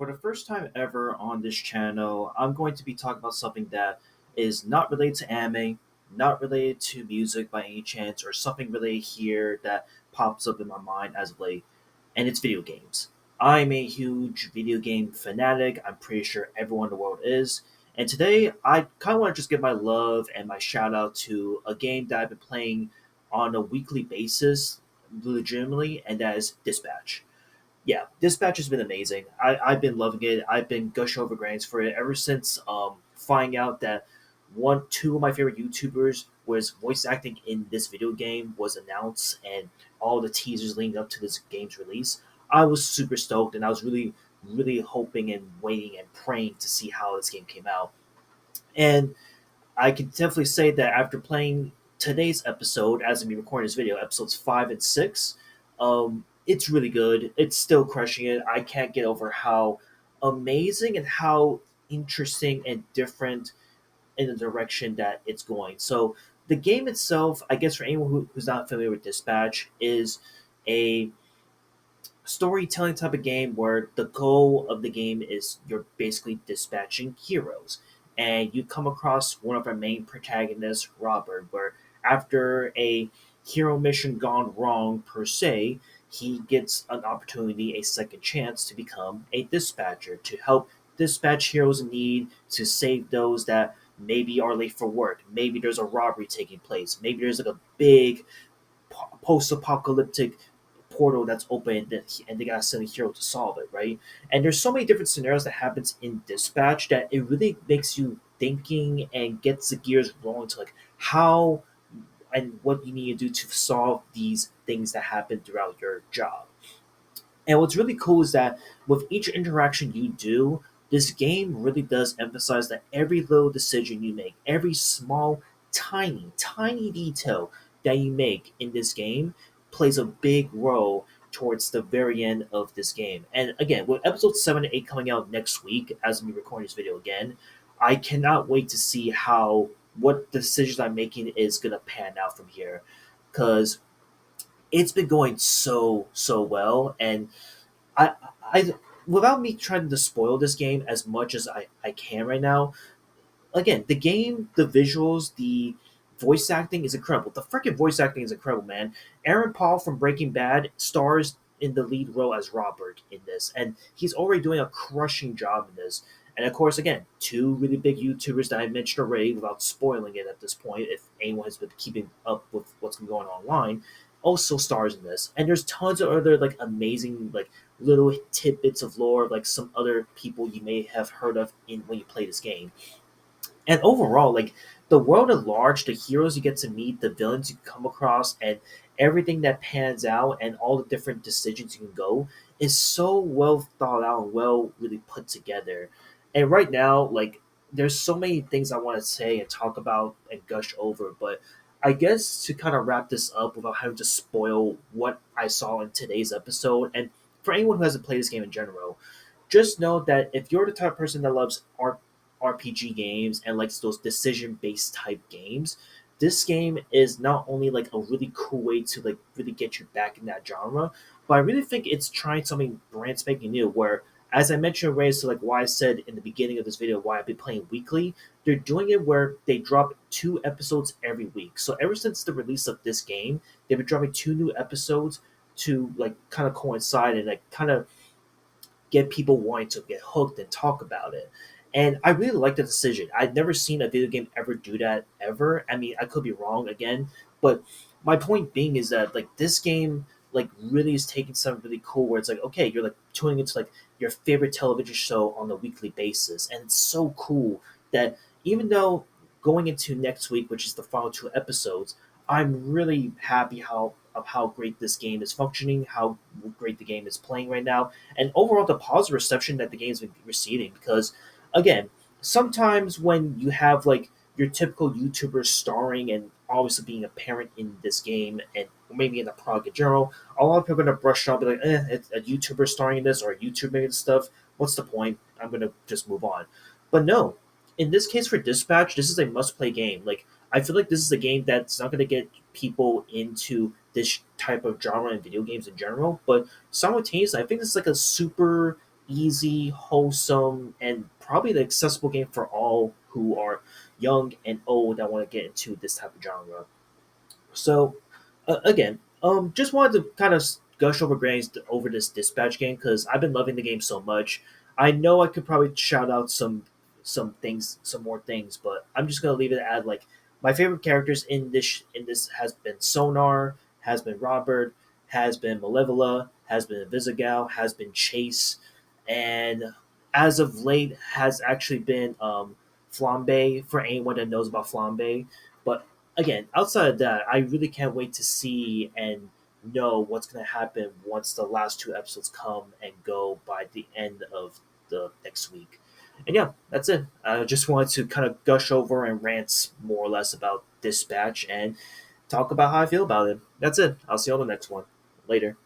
For the first time ever on this channel, I'm going to be talking about something that is not related to anime, not related to music by any chance, or something related here that pops up in my mind as of late, and it's video games. I'm a huge video game fanatic. I'm pretty sure everyone in the world is. And today, I kind of want to just give my love and my shout out to a game that I've been playing on a weekly basis, legitimately, and that is Dispatch. Yeah, Dispatch has been amazing. I've been loving it. I've been gushing over grants for it ever since finding out that two of my favorite YouTubers was voice acting in this video game was announced and all the teasers leading up to this game's release. I was super stoked and I was really hoping and waiting and praying to see how this game came out. And I can definitely say that after playing today's episode, as we recording this video, episodes 5 and 6, it's really good. It's still crushing it. I can't get over how amazing and how interesting and different in the direction that it's going. So the game itself, I guess for anyone who's not familiar with Dispatch, is a storytelling type of game where the goal of the game is you're basically dispatching heroes. And you come across one of our main protagonists, Robert, where after a hero mission gone wrong per se, he gets an opportunity, a second chance to become a dispatcher to help dispatch heroes in need, to save those that maybe are late for work. Maybe there's a robbery taking place. Maybe there's like a big post-apocalyptic portal that's open and they gotta send a hero to solve it, right? And there's so many different scenarios that happens in Dispatch that it really makes you thinking and gets the gears rolling to like how and what you need to do to solve these things that happen throughout your job. And what's really cool is that with each interaction you do, this game really does emphasize that every little decision you make, every small, tiny detail that you make in this game plays a big role towards the very end of this game. And again, with episode 7 and 8 coming out next week, as we record this video again, I cannot wait to see how what decisions I'm making is gonna pan out from here. Cause it's been going so well and I without me trying to spoil this game as much as I can right now. Again, the game, the visuals, the voice acting is incredible. The freaking voice acting is incredible, man. Aaron Paul from Breaking Bad stars in the lead role as Robert in this, and he's already doing a crushing job in this. And of course, again, two really big YouTubers that I mentioned already, without spoiling it at this point, if anyone has been keeping up with what's been going on online, also stars in this. And there's tons of other like amazing like little tidbits of lore, like some other people you may have heard of in when you play this game. And overall, like the world at large, the heroes you get to meet, the villains you come across, and everything that pans out, and all the different decisions you can go is so well thought out and well really put together. And right now, like there's so many things I want to say and talk about and gush over, but I guess to kind of wrap this up without having to spoil what I saw in today's episode, and for anyone who hasn't played this game in general, just know that if you're the type of person that loves RPG games and likes those decision based type games, this game is not only like a really cool way to like really get you back in that genre, but I really think it's trying something brand spanking new. Where, as I mentioned, already, so like why I said in the beginning of this video, why I've been playing weekly, they're doing it where they drop 2 episodes every week. So ever since the release of this game, they've been dropping 2 new episodes to like kind of coincide and like kind of get people wanting to get hooked and talk about it. And I really like the decision. I've never seen a video game ever do that ever. I mean, I could be wrong again, but my point being is that like this game like really is taking something really cool where it's like okay, you're like tuning into like your favorite television show on a weekly basis, and it's so cool that even though going into next week, which is the final 2 episodes, I'm really happy how of how great this game is functioning, how great the game is playing right now, and overall the positive reception that the game's been receiving. Because again, sometimes when you have like your typical YouTuber starring and obviously being a parent in this game and maybe in the product in general, a lot of people are gonna brush it off, be like, it's a YouTuber starring in this or a YouTuber making this stuff. What's the point? I'm gonna just move on. But no, in this case for Dispatch, this is a must-play game. Like I feel like this is a game that's not gonna get people into this type of genre in video games in general, but simultaneously, I think this is like a super easy, wholesome, and probably the accessible game for all who are young and old that want to get into this type of genre. So, again, just wanted to kind of gush over grains over this dispatch game because I've been loving the game so much. I know I could probably shout out some things, some more things, but I'm just gonna leave it at like my favorite characters in this has been Sonar, has been Robert, has been Malevola, has been Visigal, has been Chase, and as of late has actually been Flambe for anyone that knows about Flambe. But again, outside of that, I really can't wait to see and know what's going to happen once the last two episodes come and go by the end of the next week. And yeah, that's it. I just wanted to kind of gush over and rant more or less about Dispatch and talk about how I feel about it. That's it. I'll see you on the next one. Later.